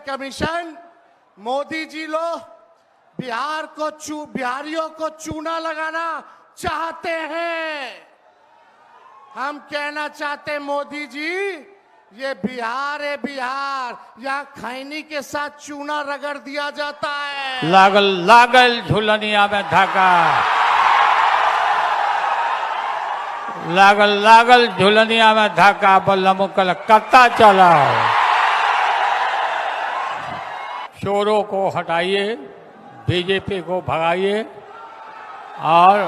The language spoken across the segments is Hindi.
कमीशन, मोदी जी लोग बिहारियों को चूना लगाना चाहते हैं। हम कहना चाहते मोदी जी, ये बिहार है, बिहार, यहाँ खैनी के साथ चूना रगड़ दिया जाता है। लागल लागल झुलनिया में धाका, लागल लागल झुलनिया में धाका, बल्लम कलकत्ता चला। चोरों को हटाइए, बीजेपी को भगाइए और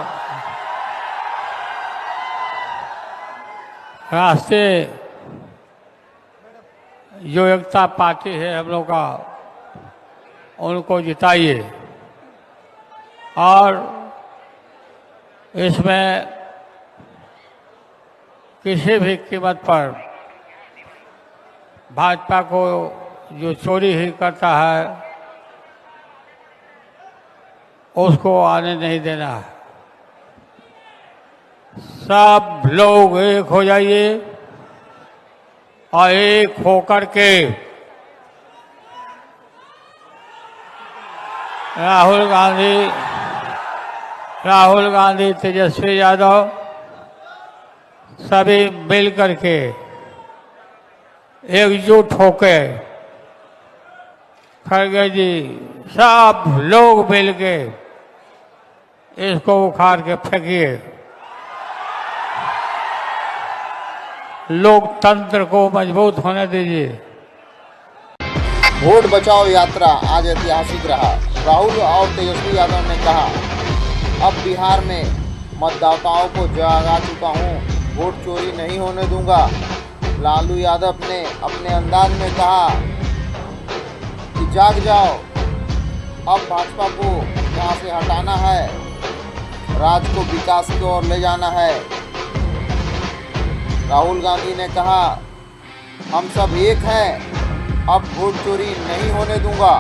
रास्ते जो एकता पार्टी है हम लोग का, उनको जिताइए और इसमें किसी भी कीमत पर भाजपा को जो चोरी ही करता है उसको आने नहीं देना है। सब लोग एक हो जाइए और एक होकर के राहुल गांधी, तेजस्वी यादव सभी मिल करके एकजुट होके, खड़गे जी सब लोग मिल के इसको उखाड़ के फेंकिए। लोकतंत्र को मजबूत होने दीजिए। वोट बचाओ यात्रा आज ऐतिहासिक रहा। राहुल और तेजस्वी यादव ने कहा, अब बिहार में मतदाताओं को जगा चुका हूं, वोट चोरी नहीं होने दूंगा। लालू यादव ने अपने अंदाज में कहा कि जाग जाओ, अब भाजपा को यहाँ से हटाना है, राज्य को विकास की ओर ले जाना है। राहुल गांधी ने कहा, हम सब एक हैं, अब वोट चोरी नहीं होने दूंगा।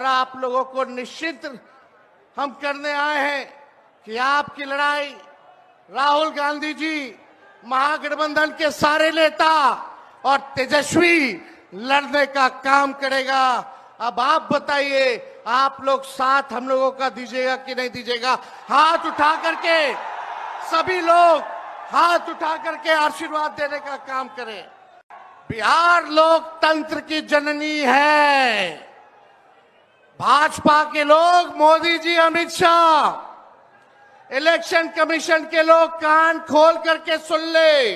आप लोगों को निश्चित हम करने आए हैं कि आपकी लड़ाई राहुल गांधी जी, महागठबंधन के सारे नेता और तेजस्वी लड़ने का काम करेगा। अब आप बताइए, आप लोग साथ हम लोगों का दीजिएगा कि नहीं दीजिएगा? हाथ उठा करके सभी लोग हाथ उठा करके आशीर्वाद देने का काम करें। बिहार लोकतंत्र की जननी है। भाजपा के लोग, मोदी जी, अमित शाह, इलेक्शन कमीशन के लोग कान खोल करके सुन ले।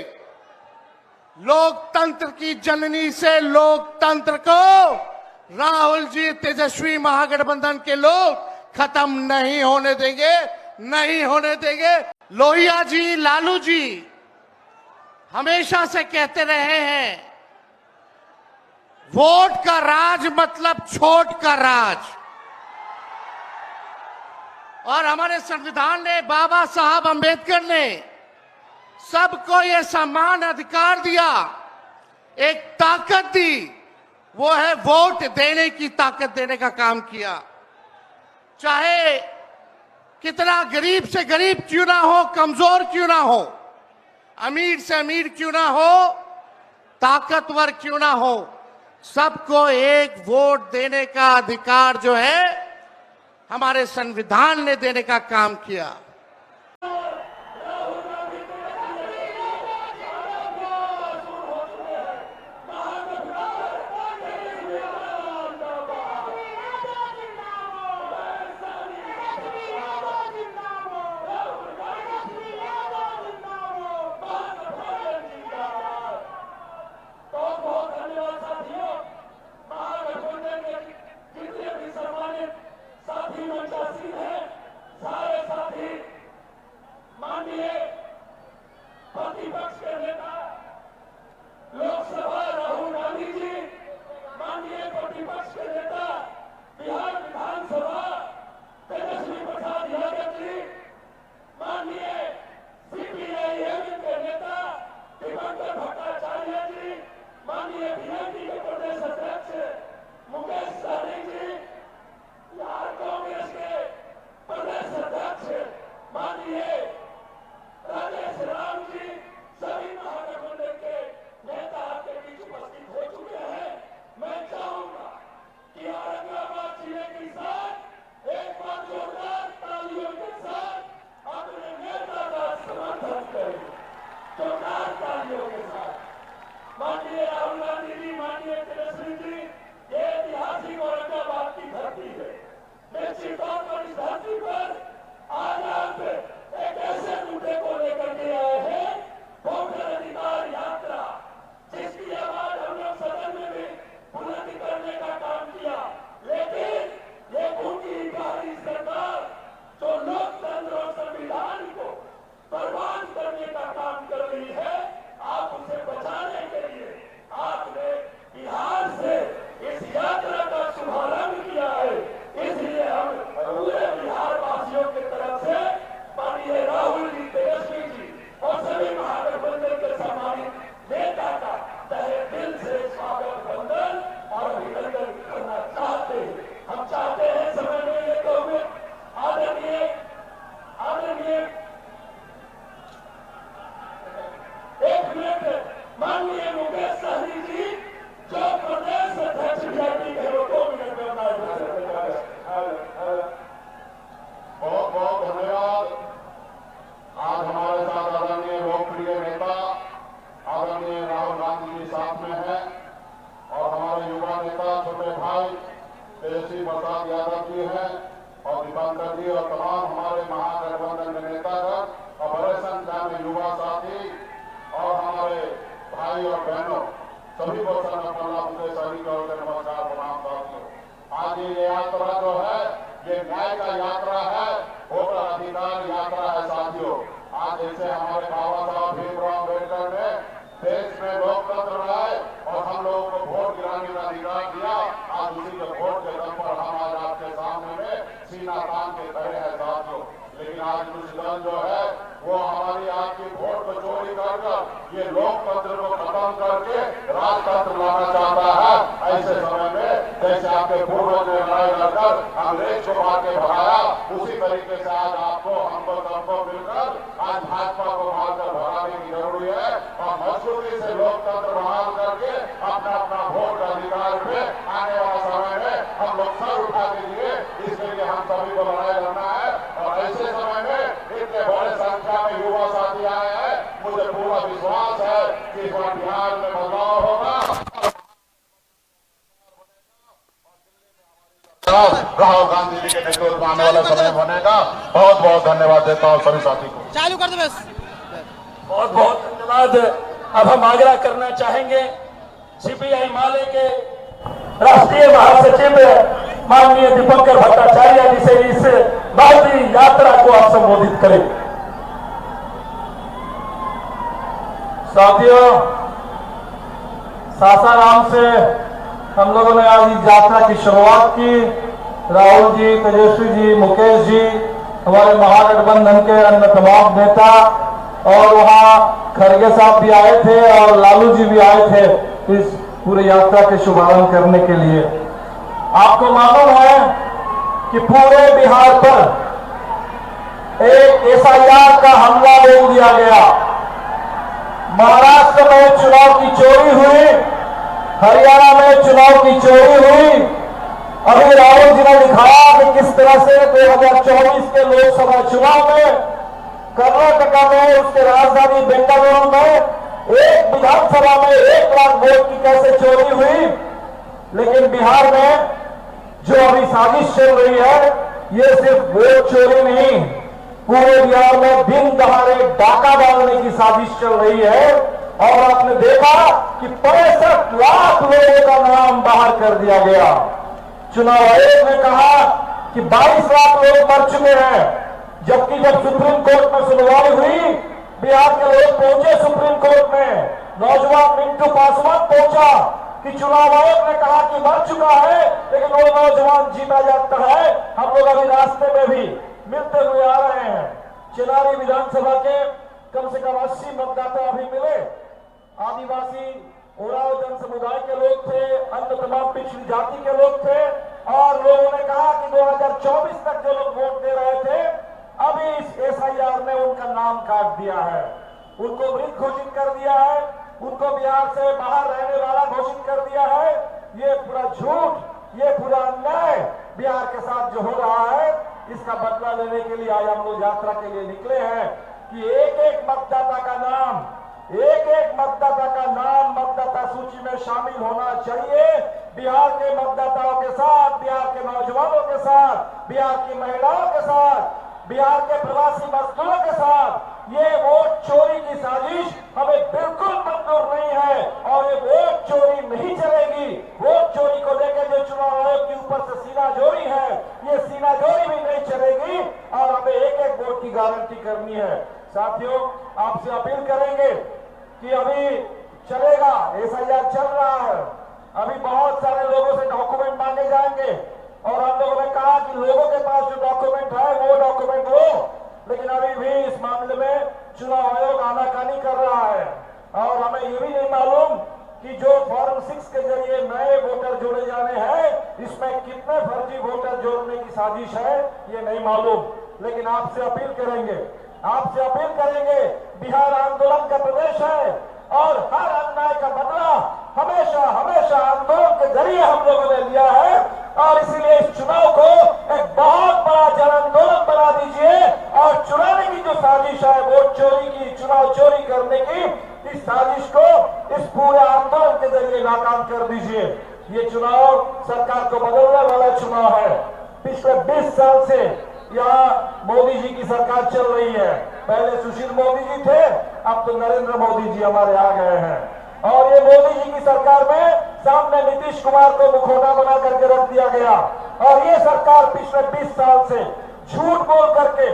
लोकतंत्र की जननी से लोकतंत्र को राहुल जी, तेजस्वी, महागठबंधन के लोग खत्म नहीं होने देंगे, नहीं होने देंगे। लोहिया जी, लालू जी हमेशा से कहते रहे हैं, वोट का राज मतलब छोट का राज। और हमारे संविधान ने, बाबा साहब अंबेडकर ने सबको ये समान अधिकार दिया, एक ताकत दी, वो है वोट देने की ताकत देने का काम किया। चाहे कितना गरीब से गरीब क्यों ना हो, कमजोर क्यों ना हो, अमीर से अमीर क्यों ना हो, ताकतवर क्यों ना हो, सबको एक वोट देने का अधिकार जो है हमारे संविधान ने देने का काम किया। और दीपांकर जी और तमाम हमारे महागठबंधन के नेतागण और बड़े संख्या में युवा साथी और हमारे भाई और बहनों सभी को सभी को नमस्कार प्रणाम साथियों। आज ये यात्रा जो है ये न्याय का यात्रा है, वोटर अधिकार यात्रा है साथियों। आज जैसे हमारे बाबा साहब भीमराव अम्बेडकर ने देश में लोकतंत्र लाए और हम लोगों को वोट गिराने का अधिकार दिया, आज उसी के वोट के दम पर हम आज आपके सामने में सीना तान के खड़े हैं साथियों। लेकिन आज कुछ दल जो है वो हमारी आपकी वोट को चोरी कर ये लोकतंत्र को खत्म करके राजतंत्र लाना चाहता है। ऐसे समय में जैसे आपके पूर्वज ने लड़ाई लड़कर अंग्रेज को मार के भगाया, उसी तरीके से आज आपको हमको मिलकर आज भाजपा को मारकर भगाने की जरूरी है और मजबूती से लोकतंत्र बहाल करके अपना अपना वोट अधिकार पे आने वाला समय में हम लोग सर उठा के लिए इसके लिए हम सभी को लड़ाई लड़ना है। और ऐसे समय में इतने बड़े संख्या में युवा साथी आए हैं, मुझे पूरा विश्वास है कि इस बार बिहार में बदलाव होगा। राहुल गांधी जी के नेतृत्व में आने वाला समय बनेगा। बहुत बहुत धन्यवाद देता हूँ सभी साथी को। चालू कर दो बस। बहुत बहुत धन्यवाद। अब हम आग्रह करना चाहेंगे सीपीआई माले के राष्ट्रीय महासचिव माननीय दीपंकर भट्टाचार्य जी से इस भारतीय यात्रा को आप संबोधित करें। साथियों, सासाराम से हम लोगों ने आज इस यात्रा की शुरुआत की। राहुल जी, तेजस्वी जी, मुकेश जी, हमारे महागठबंधन के अन्य तमाम नेता और वहाँ खड़गे साहब भी आए थे और लालू जी भी आए थे इस पूरी यात्रा के शुभारंभ करने के लिए। आपको मालूम है कि पूरे बिहार पर एक एसआईआर का हमला बोल दिया गया। महाराष्ट्र में चुनाव की चोरी हुई, हरियाणा में चुनाव की चोरी हुई। अभी राहुल जी ने दिखाया कि किस तरह से 2024 के लोकसभा चुनाव में कर्नाटका में उसके राजधानी बेंगलुरु में एक विधानसभा में 1 लाख वोट की कैसे चोरी हुई। लेकिन बिहार में जो अभी साजिश चल रही है ये सिर्फ वोट चोरी नहीं, पूरे बिहार में दिन दहाड़े डाका डालने की साजिश चल रही है। और आपने देखा कि 65 लाख लोगों का नाम बाहर कर दिया गया। चुनाव आयोग ने कहा कि 22 लाख लोग मर चुके हैं, जबकि जब सुप्रीम कोर्ट में सुनवाई हुई बिहार के लोग पहुंचे सुप्रीम कोर्ट में, नौजवान मिंटू पासवान पहुंचा कि चुनाव आयोग ने कहा कि मर चुका है लेकिन वो नौजवान जीता जाता है। हम लोग अभी रास्ते में भी मिलते हुए आ रहे हैं। चिनारी विधानसभा के कम से कम 80 मतदाता अभी मिले। आदिवासी ओराव जन समुदाय के लोग थे, अन्य तमाम पिछड़ी जाति के लोग थे और लोगों ने कहा कि 2024 तक जो लोग वोट दे रहे थे अभी इस एसआईआर ने उनका नाम काट दिया है, उनको मृत घोषित कर दिया है, उनको बिहार से बाहर रहने वाला घोषित कर दिया है। ये पूरा झूठ, ये पूरा अन्याय बिहार के साथ जो हो रहा है इसका बदला लेने के लिए आज हम लोग यात्रा के लिए निकले हैं कि एक एक मतदाता का नाम मतदाता सूची में शामिल होना चाहिए। बिहार के मतदाताओं के साथ, बिहार के नौजवानों के साथ, बिहार की महिलाओं के साथ, बिहार के प्रवासी मजदूरों के साथ ये वोट चोरी की साजिश हमें बिल्कुल मंजूर नहीं है और ये वोट चोरी नहीं चलेगी। वोट चोरी को लेकर जो चुनाव आयोग के ऊपर से सीनाजोरी है, ये सीनाजोरी भी नहीं चलेगी और हमें एक एक वोट की गारंटी करनी है। साथियों, आपसे अपील करेंगे कि अभी चलेगा, एसआईआर चल रहा है, अभी बहुत सारे लोगों से डॉक्यूमेंट मांगे जाएंगे और हम लोगों ने कहा कि लोगों के पास जो डॉक्यूमेंट है वो डॉक्यूमेंट हो, लेकिन अभी भी इस मामले में चुनाव आयोग आनाकानी कर रहा है और हमें ये भी नहीं मालूम कि जो फॉर्म 6 के जरिए नए वोटर जोड़े जाने हैं इसमें कितने फर्जी वोटर जोड़ने की साजिश है ये नहीं मालूम। लेकिन आपसे अपील करेंगे, बिहार आंदोलन का प्रदेश है और हर अन्याय का बदला हमेशा आंदोलन के जरिए हम लोगों ने लिया है और इसीलिए इस चुनाव को एक बहुत बड़ा जन आंदोलन बना दीजिए और चुनाने की जो साजिश है वोट चोरी की, चुनाव चोरी करने की, इस साजिश को इस पूरे आंदोलन के जरिए नाकाम कर दीजिए। ये चुनाव सरकार को बदलने वाला चुनाव है। पिछले 20 साल से यहाँ मोदी जी की सरकार चल रही है। पहले सुशील मोदी जी थे, अब तो नरेंद्र मोदी जी हमारे आ गए हैं। और ये मोदी जी की सरकार में सामने नीतीश कुमार को मुखौटा बना करके रख दिया गया। और ये सरकार पिछले 20 साल से झूठ बोल करके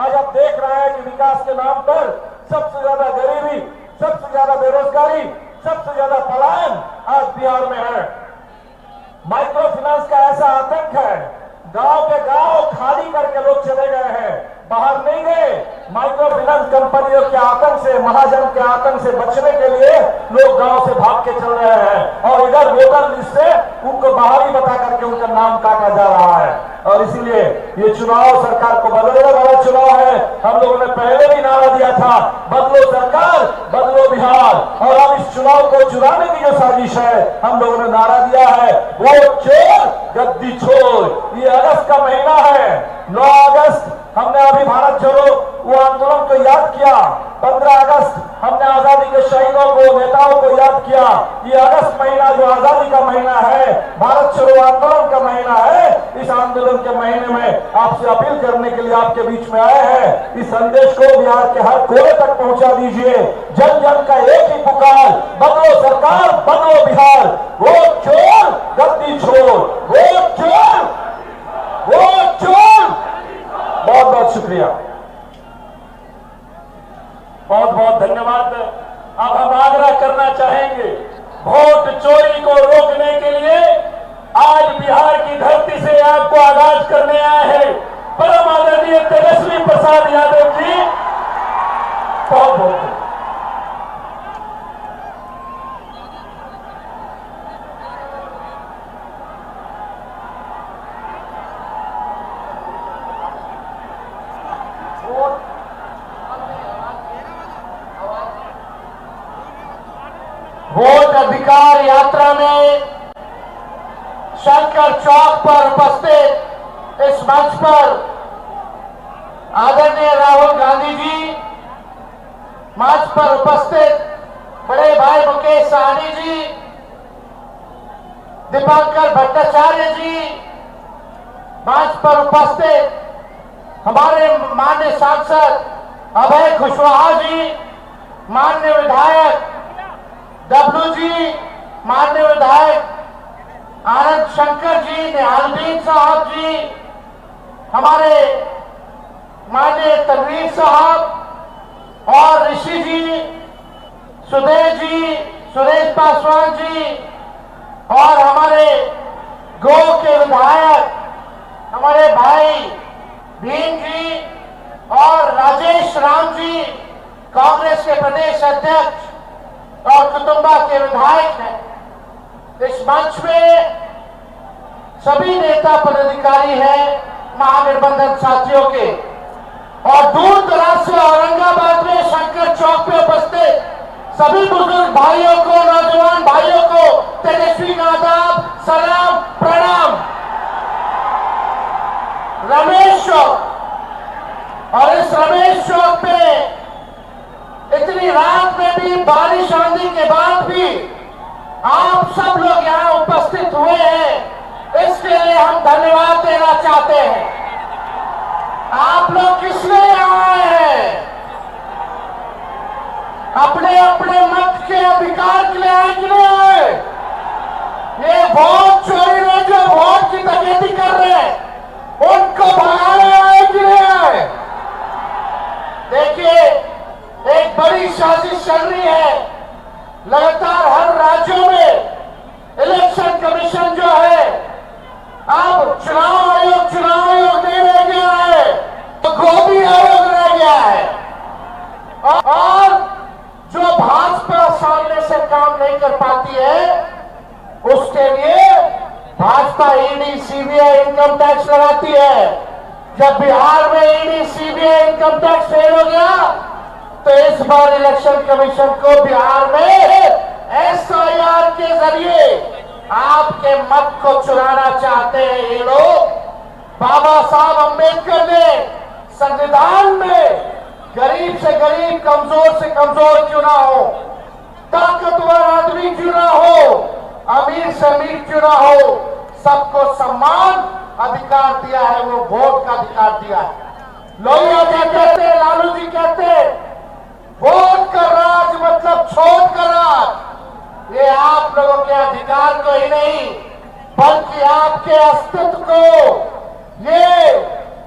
आज आप देख रहे हैं कि विकास के नाम पर सबसे ज्यादा गरीबी, सबसे ज्यादा बेरोजगारी, सबसे ज्यादा पलायन आज बिहार में है। माइक्रो फाइनेंस का ऐसा आतंक है, गांव के गांव खाली करके लोग चले गए हैं, बाहर नहीं गए। माइक्रो फाइनेंस कंपनियों के आतंक से, महाजन के आतंक से बचने के लिए लोग गांव से भाग के चल रहे हैं और इधर वोटर लिस्ट से उनको बाहरी बता करके उनका नाम काटा जा रहा है। और इसीलिए ये चुनाव सरकार को बदलने वाला चुनाव है। हम लोगों ने पहले भी नारा दिया था, बदलो सरकार, बदलो बिहार। और अब इस चुनाव को चुराने की जो साजिश है, हम लोगों ने नारा दिया है, वो चोर गद्दी छोड़। ये अगस्त का महीना है, 9 अगस्त हमने अभी भारत छोड़ो वो आंदोलन को याद किया, 15 अगस्त हमने आजादी के शहीदों को, नेताओं को याद किया। ये अगस्त महीना जो आजादी का महीना है, भारत छोड़ो आंदोलन का महीना है, इस आंदोलन के महीने में आपसे अपील करने के लिए आपके बीच में आए हैं। इस संदेश को बिहार के हर कोने तक पहुंचा दीजिए। जन जन का एक ही पुकार, बदलो सरकार, बदलो बिहार। वो चोर गद्दी छोड़, वो चोर, वो चोर। बहुत बहुत शुक्रिया, बहुत बहुत धन्यवाद। अब हम आग्रह करना चाहेंगे, वोट चोरी को रोकने के लिए आज बिहार की धरती से आपको आगाज करने आए हैं परम आदरणीय तेजस्वी प्रसाद यादव जी। बहुत बहुत वोट अधिकार यात्रा में शंकर चौक पर उपस्थित इस मंच पर आदरणीय राहुल गांधी जी, मंच पर उपस्थित बड़े भाई मुकेश सहनी जी, दीपंकर भट्टाचार्य जी, मंच पर उपस्थित हमारे माननीय सांसद अभय कुशवाहा जी, माननीय विधायक डब्लू जी, माननीय विधायक आनंद शंकर जी, निहालदीन साहब जी, हमारे माननीय तनवीर साहब और ऋषि जी, सुदेश जी, सुरेश पासवान जी और हमारे गो के विधायक हमारे भाई भीम जी और राजेश राम जी, कांग्रेस के प्रदेश अध्यक्ष और कुटुंबा के विधायक हैं। इस मंच में सभी नेता पदाधिकारी हैं महागठबंधन साथियों के, और दूर दराज से औरंगाबाद में शंकर चौक पे उपस्थित सभी बुजुर्ग भाइयों को, नौजवान भाइयों को तेजस्वी का आदाब, सलाम, प्रणाम। रमेश चौक, और इस रमेश चौक पे इतनी रात में भी, बारिश आंधी के बाद भी आप सब लोग यहाँ उपस्थित हुए हैं, इसके लिए हम धन्यवाद देना चाहते हैं। आप लोग किस लिए यहाँ आए हैं? अपने अपने मत के अधिकार के लिए आए कि नहीं आए? ये वोट चोरी में जो वोट की डकैती कर रहे हैं, उनको भगाने आए कि नहीं आए? देखिए, एक बड़ी साजिश चल रही है। लगातार हर राज्यों में इलेक्शन कमीशन जो है, अब चुनाव आयोग नहीं रह गया है, तो गोदी आयोग रह गया है। और जो भाजपा सामने से काम नहीं कर पाती है, उसके लिए Bhajpa ED, CBI, income tax लगाती है। जब बिहार में ED, CBI, income tax fail हो गया, तो इस बार इलेक्शन कमीशन को बिहार में एसआईआर के जरिए आपके मत को चुराना चाहते हैं ये लोग। बाबा साहब अंबेडकर ने संविधान में गरीब से गरीब, कमजोर से कमजोर क्यों ना हो, ताकतवर आदमी क्यों ना हो, अमीर से अमीर क्यों ना हो, सबको सम्मान अधिकार दिया है, वो वोट का अधिकार दिया है। लोहिया जी कहते, लालू जी कहते, वोट का राज मतलब छोड़ का राज। ये आप लोगों के अधिकार को ही नहीं बल्कि आपके अस्तित्व को ये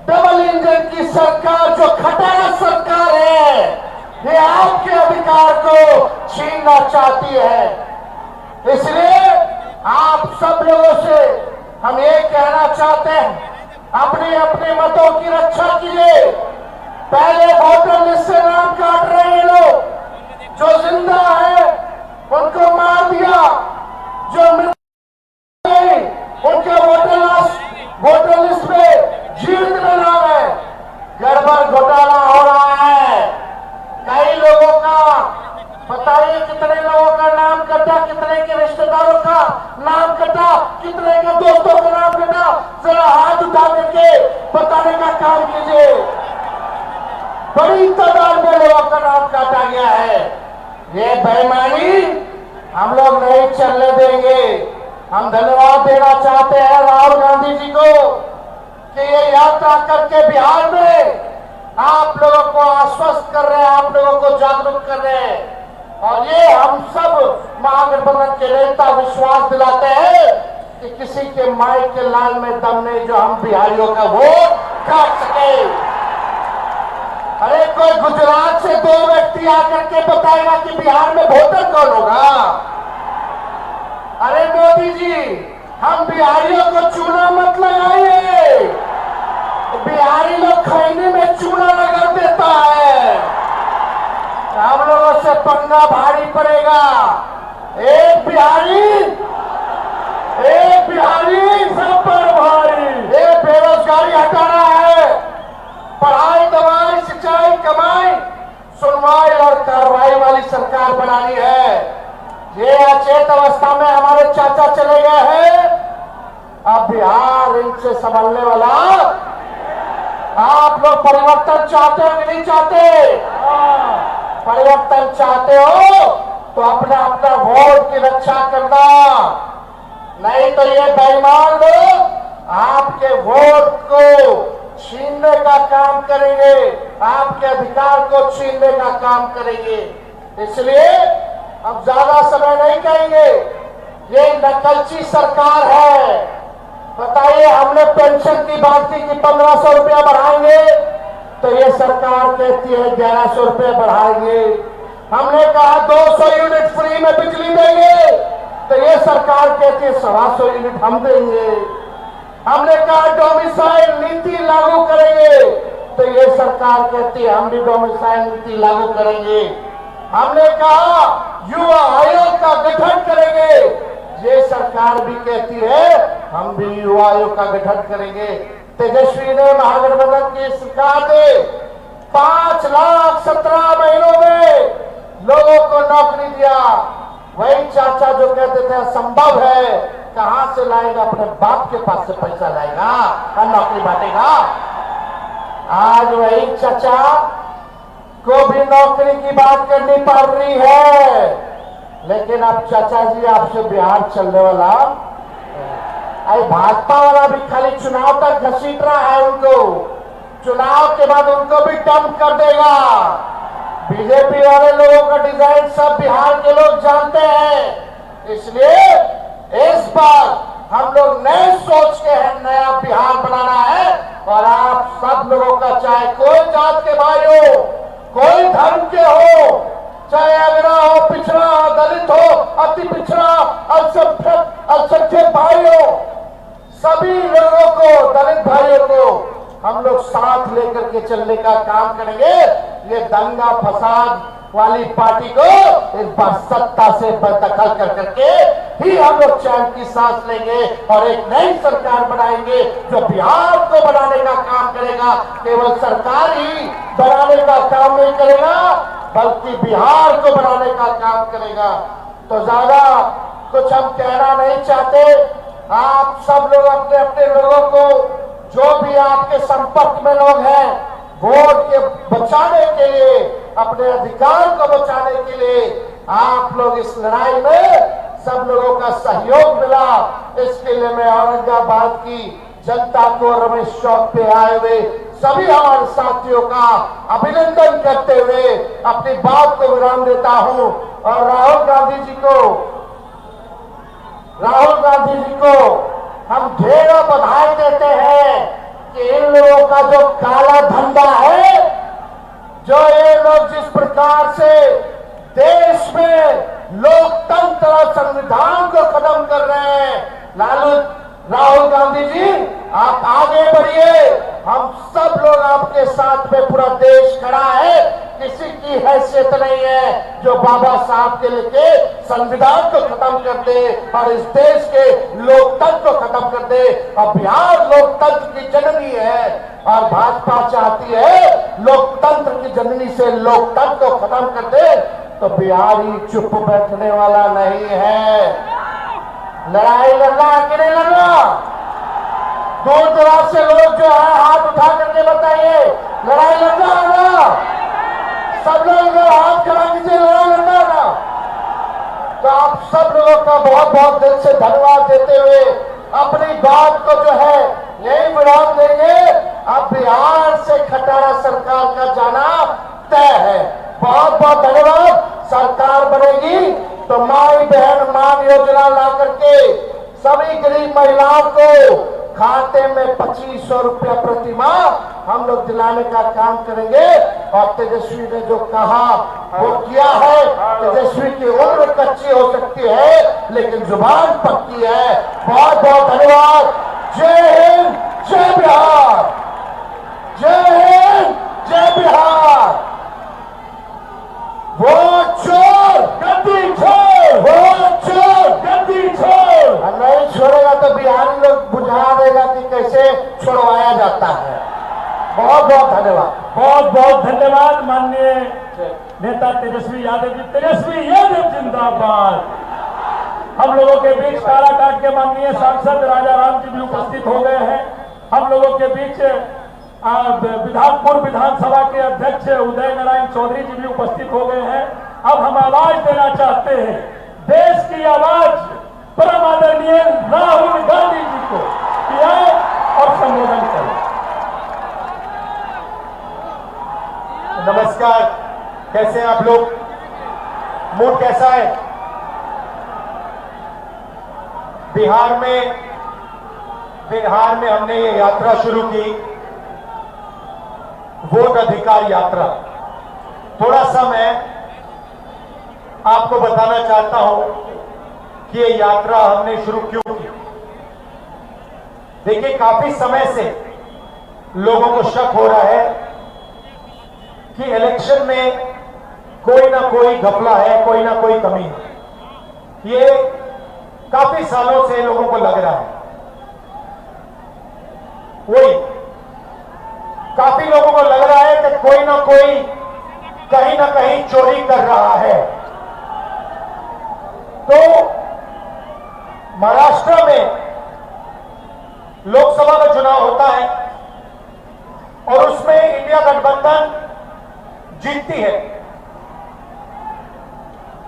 डबल इंजन की सरकार जो खटारा सरकार है, ये आपके अधिकार को छीनना चाहती है। इसलिए आप सब लोगों से हम ये कहना चाहते हैं, अपने अपने मतों की रक्षा कीजिए। पहले वोटर लिस्ट से नाम काट रहे हैं लोग, जो जिंदा है उनको मार दिया, जो मृत गए उनका वोटर लिस्ट में जीवित में नाम है। गड़बड़ घोटाला हो रहा है। कई लोगों का बताइए, कितने लोगों का नाम कटा, कितने के रिश्तेदारों का नाम कटा, कितने के दोस्तों का नाम कटा, जरा हाथ उठा करके बताने का काम कीजिए। बड़ी तादाद में लोगों का नाम काटा गया है। ये बेईमानी हम लोग नहीं चलने देंगे। हम धन्यवाद देना चाहते हैं राहुल गांधी जी को कि ये यात्रा करके बिहार में आप लोगों को आश्वस्त कर रहे हैं, आप लोगों को जागरूक कर रहे हैं। और ये हम सब महागठबंधन के नेता विश्वास दिलाते हैं कि किसी के माई के लाल में दम नहीं जो हम बिहारियों का वोट काट सके। अरे कोई गुजरात से 2 व्यक्ति आकर के बताएगा कि बिहार में वोटर कौन होगा? अरे मोदी जी, हम बिहारियों को चूना मत लगाइए। बिहारी लोग खैनी में चूना लगा देता है। हम लोगों से पंगा भारी पड़ेगा। एक बिहारी सब पर भारी। ये बेरोजगारी हटाना है, पढ़ाई, दवाई, सिंचाई, कमाई, सुनवाई और कार्रवाई वाली सरकार बनानी है। ये अचेत अवस्था में हमारे चाचा चले गए हैं, अब बिहार इनसे संभलने वाला। आप लोग परिवर्तन चाहते हो कि नहीं चाहते? परिवर्तन चाहते हो तो अपना अपना वोट की रक्षा करना, नहीं तो ये बेईमान लोग आपके वोट को छीनने का काम करेंगे, आपके अधिकार को छीनने का काम करेंगे। इसलिए अब ज्यादा समय नहीं कहेंगे। ये नकलची सरकार है। बताइए, हमने पेंशन की बात की कि 1500 रुपया बढ़ाएंगे, तो ये सरकार कहती है 1100 रुपये बढ़ाएंगे। हमने कहा 200 यूनिट फ्री में बिजली देंगे, तो ये सरकार कहती है 125 यूनिट हम देंगे। हमने कहा डोमिसाइल नीति लागू करेंगे, तो ये सरकार कहती है हम भी डोमिसाइल नीति लागू करेंगे। हमने कहा युवा आयोग का गठन करेंगे, ये सरकार भी कहती है हम भी युवा आयोग का गठन करेंगे। तेजस्वी ने महागठबंधन की सरकार ने 5,17,000 महीनों में लोगों को नौकरी दिया। वही चाचा जो कहते थे असंभव है, कहां से लाएगा? अपने बाप के पास से पैसा लाएगा और नौकरी बांटेगा। आज वही चाचा को भी नौकरी की बात करनी पड़ रही है। लेकिन अब चाचा जी आपसे बिहार चलने वाला, अरे भाजपा वाला भी खाली चुनाव तक घसीट रहा है उनको, चुनाव के बाद उनको भी डंप कर देगा। बीजेपी वाले लोगों का डिजाइन सब बिहार के लोग जानते हैं। इसलिए इस बार हम लोग नए सोच के हैं, नया बिहार बनाना है। और आप सब लोगों का, चाहे कोई जात के भाई हो, कोई धर्म के हो, चाहे अगड़ा हो, पिछड़ा हो, दलित हो, अति पिछड़ा, अल्पसंख्यक भाई हो, सभी लोगों को, दलित भाइयों को हम लोग साथ लेकर के चलने का काम करेंगे। ये दंगा फसाद वाली पार्टी को इस बार सत्ता से बददखल कर करके ही हम लोग चैन की सांस लेंगे और एक नई सरकार बनाएंगे जो बिहार को बनाने का काम करेगा। केवल सरकार ही बनाने का काम नहीं करेगा, बल्कि बिहार को बनाने का काम करेगा। तो ज्यादा कुछ हम कहना नहीं चाहते। आप सब लोग अपने अपने लोगों को, जो भी आपके संपर्क में लोग हैं, वोट के बचाने के लिए, अपने अधिकार को बचाने के लिए आप लोग इस लड़ाई में सब लोगों का सहयोग मिला। इसके लिए मैं औरंगाबाद की जनता को रमेश चौक पे आए हुए सभी हमारे साथियों का अभिनंदन करते हुए अपनी बात को विराम देता हूं और राहुल गांधी जी को हम ढेरों बधाई देते हैं कि इन लोगों का जो काला धंधा है, जो ये लोग जिस प्रकार से देश में लोकतंत्र और संविधान को खत्म कर रहे हैं, राहुल गांधी जी आप आगे बढ़िए, हम सब लोग आपके साथ में, पूरा देश खड़ा है, किसी की हैसियत नहीं है जो बाबा साहब के लेके संविधान को खत्म कर दे और इस देश के लोकतंत्र को खत्म कर दे। और बिहार लोकतंत्र की जननी है और भाजपा चाहती है लोकतंत्र की जननी से लोकतंत्र को खत्म कर दे, तो बिहारी चुप बैठने वाला नहीं है। लड़ाई लड़ना कि नहीं लड़ना? दूर दराज से लोग जो है हाथ उठा करके बताइए, लड़ाई लड़ना है ना? सब लोग हाथ खड़ा कीजिए, लड़ाई लड़ना है ना? तो आप सब लोगों का बहुत बहुत दिल से धन्यवाद देते हुए अपनी बात को जो है यही विराम देंगे। अब बिहार से खटारा सरकार का जाना तय है। बहुत बहुत धन्यवाद। सरकार बनेगी तो माई बहन मान योजना ला करके सभी गरीब महिलाओं को खाते में 2500 रुपया प्रति माह हम लोग दिलाने का काम करेंगे। और तेजस्वी ने जो कहा वो किया है। तेजस्वी की उम्र कच्ची हो सकती है लेकिन जुबान पक्की है। बहुत बहुत धन्यवाद। जय हिंद, जय बिहार। जय हिंद, जय बिहार। वोट चोर गद्दी छोड़, वोट चोर गद्दी छोड़। नहीं छोड़ेगा तो बिहारी लोग बुझा देगा कि कैसे छुड़वाया जाता है। बहुत बहुत धन्यवाद। बहुत बहुत धन्यवाद माननीय नेता तेजस्वी यादव जी। तेजस्वी यादव जिंदाबाद। हम लोगों के बीच काराकाट के माननीय सांसद राजा राम जी भी उपस्थित हो गए हैं। हम लोगों के बीच पूर्व विधानसभा के अध्यक्ष उदय नारायण चौधरी जी भी उपस्थित हो गए हैं। अब हम आवाज देना चाहते हैं, देश की आवाज परम आदरणीय राहुल गांधी जी को कि आए और संबोधन करें। नमस्कार, कैसे हैं आप लोग? मूड कैसा है? बिहार में हमने ये यात्रा शुरू की, वोट अधिकार यात्रा। थोड़ा सा मैं आपको बताना चाहता हूं कि ये यात्रा हमने शुरू क्यों की। देखिए, काफी समय से लोगों को शक हो रहा है कि इलेक्शन में कोई ना कोई घपला है, कोई ना कोई कमी है। ये काफी सालों से लोगों को लग रहा है। वही काफी लोगों को लग रहा है कि कोई ना कोई कहीं ना कहीं चोरी कर रहा है। तो महाराष्ट्र में लोकसभा का चुनाव होता है और उसमें इंडिया गठबंधन जीतती है।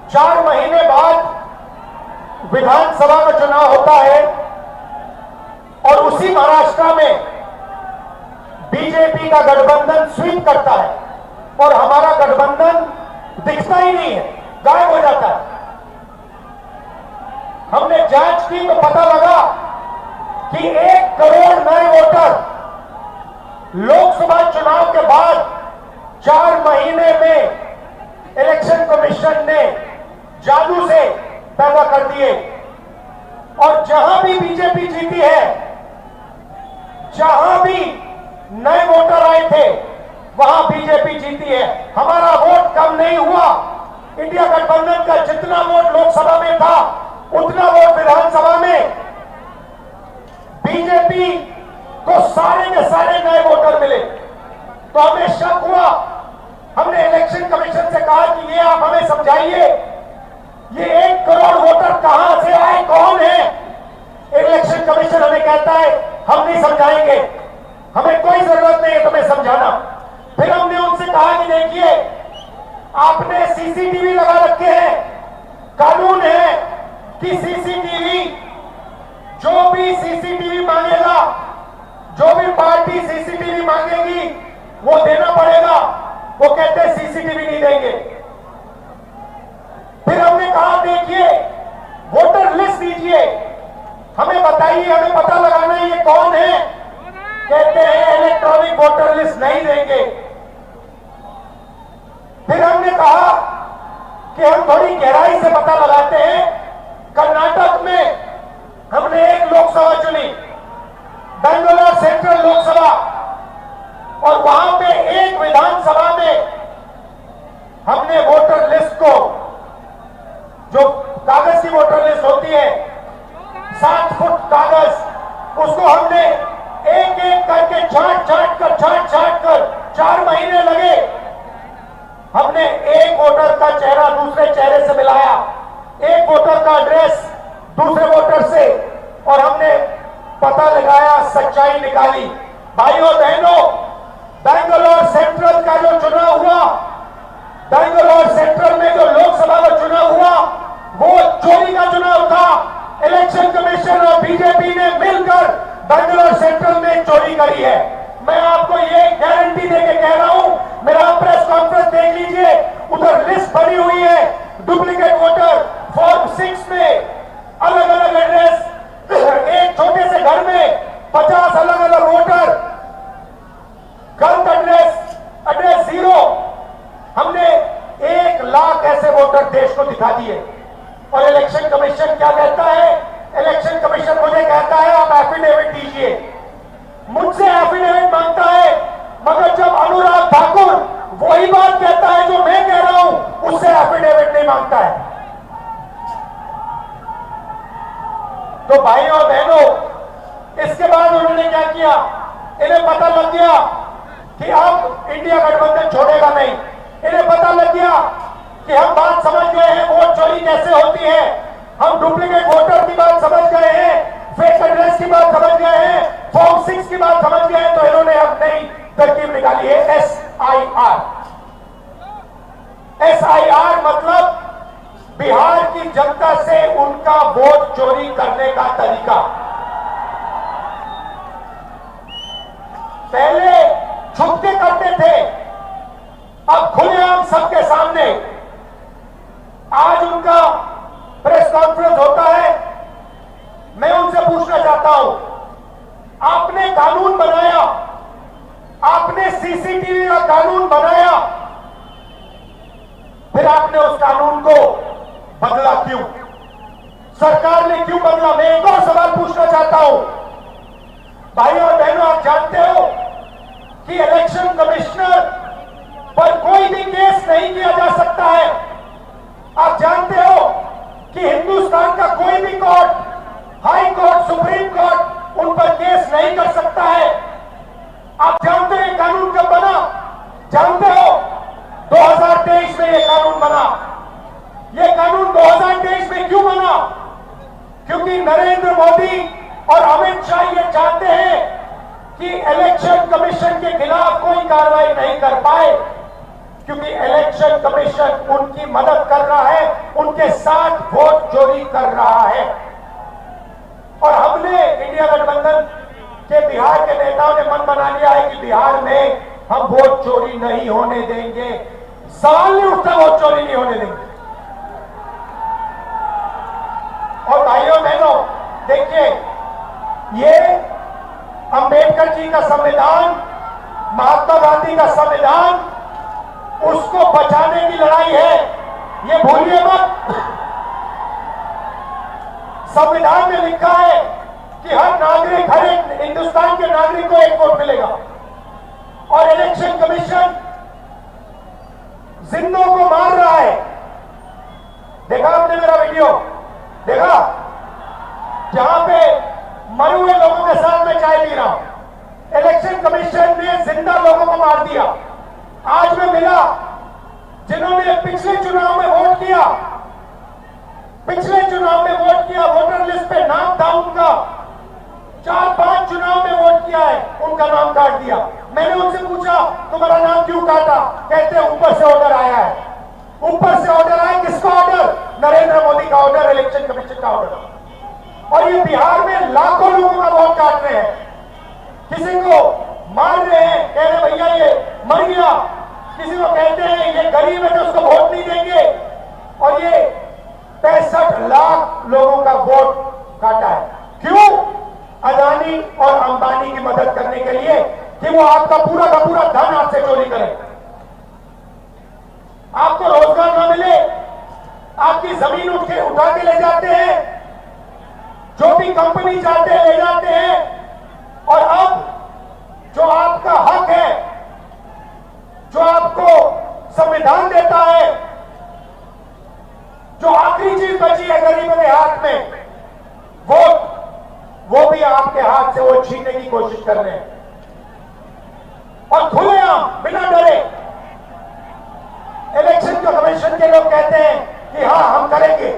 4 महीने बाद विधानसभा का चुनाव होता है और उसी महाराष्ट्र में बीजेपी का गठबंधन स्वीप करता है और हमारा गठबंधन दिखता ही नहीं है, गायब हो जाता है। हमने जांच की तो पता लगा कि 1 करोड़ नए वोटर लोकसभा चुनाव के बाद 4 महीने में इलेक्शन कमीशन ने जादू से पैदा कर दिए। और जहां भी बीजेपी जीती है, जहां भी नए वोटर आए थे, वहां बीजेपी जीती है। हमारा वोट कम नहीं हुआ। इंडिया गठबंधन का जितना वोट लोकसभा में था उतना वोट विधानसभा में बीजेपी को सारे के सारे नए वोटर मिले। तो हमें शक हुआ। हमने इलेक्शन कमीशन से कहा कि ये आप हमें समझाइए, ये 1 करोड़ वोटर कहां से आए, कौन है? इलेक्शन कमीशन हमें कहता है हम नहीं समझाएंगे, हमें कोई जरूरत नहीं है तुम्हें समझाना। फिर हमने उनसे कहा कि देखिए, आपने सीसीटीवी लगा रखे हैं, कानून है कि सीसीटीवी, जो भी सीसीटीवी मांगेगा वो देना पड़ेगा। वो कहते हैं सीसीटीवी नहीं देंगे। फिर हमने कहा देखिए वोटर लिस्ट दीजिए, हमें बताइए, हमें पता लगाना है ये कौन है। कहते हैं इलेक्ट्रॉनिक वोटर लिस्ट नहीं देंगे। फिर हमने कहा कि हम थोड़ी गहराई से पता लगाते हैं। कर्नाटक में हमने एक लोकसभा चुनी, बेंगलोर सेंट्रल लोकसभा, और वहां पे एक विधानसभा में हमने वोटर लिस्ट को, जो कागज की वोटर लिस्ट होती है 7 फुट कागज, उसको हमने एक एक करके छांट छांट कर 4 महीने लगे। हमने एक वोटर का चेहरा दूसरे चेहरे से मिलाया, एक वोटर का एड्रेस दूसरे वोटर से, और हमने पता लगाया, सच्चाई निकाली। भाइयों बहनों, बेंगलोर सेंट्रल का जो चुनाव हुआ, बेंगलोर सेंट्रल में जो लोकसभा का चुनाव हुआ, वो चोरी का चुनाव था। इलेक्शन कमीशन और बीजेपी ने मिलकर बेंगलोर सेंट्रल में चोरी करी है। मैं आपको ये गारंटी देके कह रहा हूं, मेरा प्रेस कॉन्फ्रेंस देख लीजिए, उधर लिस्ट बनी हुई है। डुप्लीकेट वोटर फॉर्म 6 में अलग अलग एड्रेस, एक छोटे से घर में 50 अलग अलग वोटर, गलत एड्रेस 0। हमने 1 लाख ऐसे वोटर देश को दिखा दिए। और इलेक्शन कमीशन क्या कहता है? इलेक्शन कमीशन मुझे कहता है आप एफिडेविट दीजिए। मुझसे एफिडेविट मांगता है, मगर जब अनुराग ठाकुर वही बात कहता है जो मैं कह रहा हूं, उससे एफिडेविट नहीं मांगता है। तो भाइयों और बहनों, इसके बाद उन्होंने क्या किया? इन्हें पता लग गया कि अब इंडिया गठबंधन छोड़ेगा नहीं। इन्हें पता लग गया कि हम बात समझ गए हैं, वोट चोरी कैसे होती है, हम डुप्लीकेट वोटर की बात समझ गए हैं, फेक एड्रेस की बात समझ गए हैं, फॉर्म 6 की बात समझ गए हैं। तो इन्होंने अब नई तरकीब निकाली है, SIR। SIR मतलब बिहार की जनता से उनका वोट चोरी करने का तरीका। पहले छुप के करते थे, अब खुलेआम सबके सामने। आज उनका प्रेस कॉन्फ्रेंस होता है। मैं उनसे पूछना चाहता हूं, आपने कानून बनाया, आपने सीसीटीवी का कानून बनाया, फिर आपने उस कानून को बदला क्यों? सरकार ने क्यों बदला? मैं एक और सवाल पूछना चाहता हूं। भाइयों और बहनों, आप जानते हो कि इलेक्शन कमिश्नर पर कोई भी केस नहीं किया जा सकता है। आप जानते हो कि हिंदुस्तान का कोई भी court, high court, supreme court उन पर केस नहीं कर सकता है। आप जानते हैं कानून कब बना? जानते हो? 2023 में यह कानून बना। यह कानून 2023 में क्यों बना? क्योंकि नरेंद्र मोदी और अमित शाह ये चाहते हैं कि इलेक्शन कमीशन के खिलाफ कोई कार्रवाई नहीं कर पाए, क्योंकि इलेक्शन कमीशन उनकी मदद कर रहा है, उनके साथ वोट चोरी कर रहा है। और हमने इंडिया गठबंधन के बिहार के नेताओं ने मन बना लिया है कि बिहार में हम वोट चोरी नहीं होने देंगे। सवाल नहीं उठता, वोट चोरी नहीं होने देंगे। और भाइयों बहनों, देखिए, ये अंबेडकर जी का संविधान, महात्मा गांधी का संविधान, उसको बचाने की लड़ाई है, ये भूलिए मत। संविधान में लिखा है कि हर नागरिक, हर एक हिंदुस्तान के नागरिक को एक वोट मिलेगा। और इलेक्शन कमीशन जिंदों को मार रहा है। देखा आपने मेरा वीडियो? देखा? जहां पे मरे हुए लोगों के साथ मैं चाय पी रहा हूं। इलेक्शन कमीशन ने जिंदा लोगों को मार दिया। आज मैं मिला जिन्होंने पिछले चुनाव में वोट किया, पिछले चुनाव में वोट किया, वोटर लिस्ट पे नाम था उनका, 4-5 चुनाव में वोट किया है, उनका नाम काट दिया। मैंने उनसे पूछा तुम्हारा नाम क्यों काटा? कहते हैं ऊपर से ऑर्डर आया है। ऊपर से ऑर्डर आया, किसका ऑर्डर? नरेंद्र मोदी का ऑर्डर, इलेक्शन कमीशन का ऑर्डर। और ये बिहार में लाखों लोगों का वोट काट रहे हैं, किसी को मार रहे हैं, कह रहे भैया ये जो आपको संविधान देता है, जो आखिरी चीज बची है गरीबों के हाथ में, वोट, वो भी आपके हाथ से वो छीनने की कोशिश कर रहे हैं। और खुलेआम बिना डरे इलेक्शन कमीशन के लोग कहते हैं कि हाँ हम करेंगे,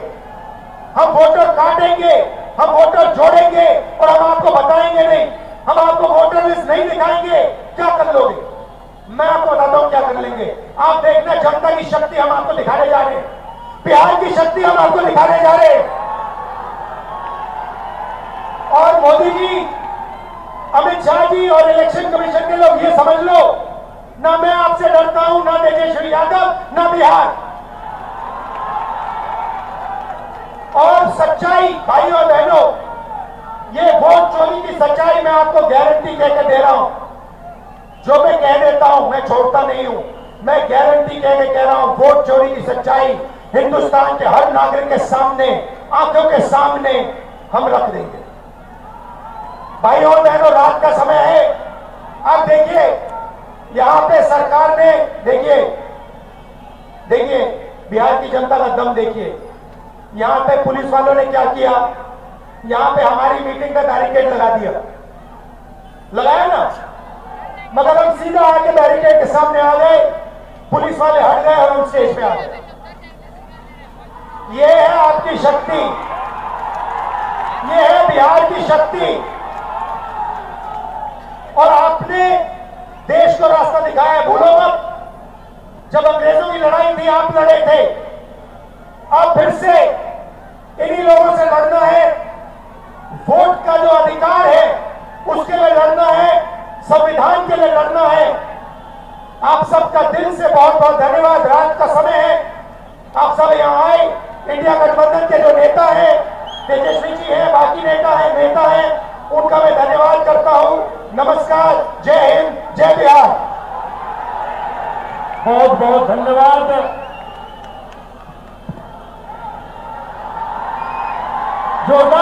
हम वोटर काटेंगे, हम वोटर जोड़ेंगे और हम आपको बताएंगे नहीं, हम आपको वोटर लिस्ट नहीं दिखाएंगे। क्या कर लोगे? मैं आपको बताता हूं क्या कर लेंगे। आप देखना, जनता की शक्ति हम आपको दिखाने जा रहे हैं, बिहार की शक्ति हम आपको दिखाने जा रहे हैं। और मोदी जी, अमित शाह जी और इलेक्शन कमीशन के लोग ये समझ लो, ना मैं आपसे डरता हूं, ना तेजस्वी यादव, ना बिहार। और सच्चाई भाई और बहनों, ये वोट चोरी की सच्चाई मैं आपको गारंटी कहकर दे रहा हूं। जो मैं कह देता हूं मैं छोड़ता नहीं हूं, मैं गारंटी कह रहा हूं, वोट चोरी की सच्चाई हिंदुस्तान के हर नागरिक के सामने, आंखों के सामने हम रख देंगे। भाई और बहनों, रात का समय है। अब देखिए यहां पे सरकार ने, देखिए बिहार की जनता का दम देखिए। यहां पे पुलिस वालों ने क्या किया, यहां पे हमारी मीटिंग का बैरिकेड लगा दिया, लगाया ना, मगर हम सीधा आके बैरिकेड के सामने आ गए, पुलिस वाले हट गए और हम स्टेज पे आ गए। ये है आपकी शक्ति, ये है बिहार की शक्ति। और आपने देश को रास्ता दिखाया, भूलो मत। जब अंग्रेजों की लड़ाई थी आप लड़े थे, अब फिर से इन्हीं लोगों से लड़ना है। वोट का जो अधिकार है उसके लिए लड़ना है, संविधान के लिए लड़ना है। आप सबका दिल से बहुत बहुत धन्यवाद। रात का समय है, आप सब यहां आए। इंडिया गठबंधन के जो नेता हैं, तेजस्वी जी हैं, बाकी नेता हैं, उनका मैं धन्यवाद करता हूं। नमस्कार, जय हिंद, जय बिहार। बहुत बहुत धन्यवाद। जोरदार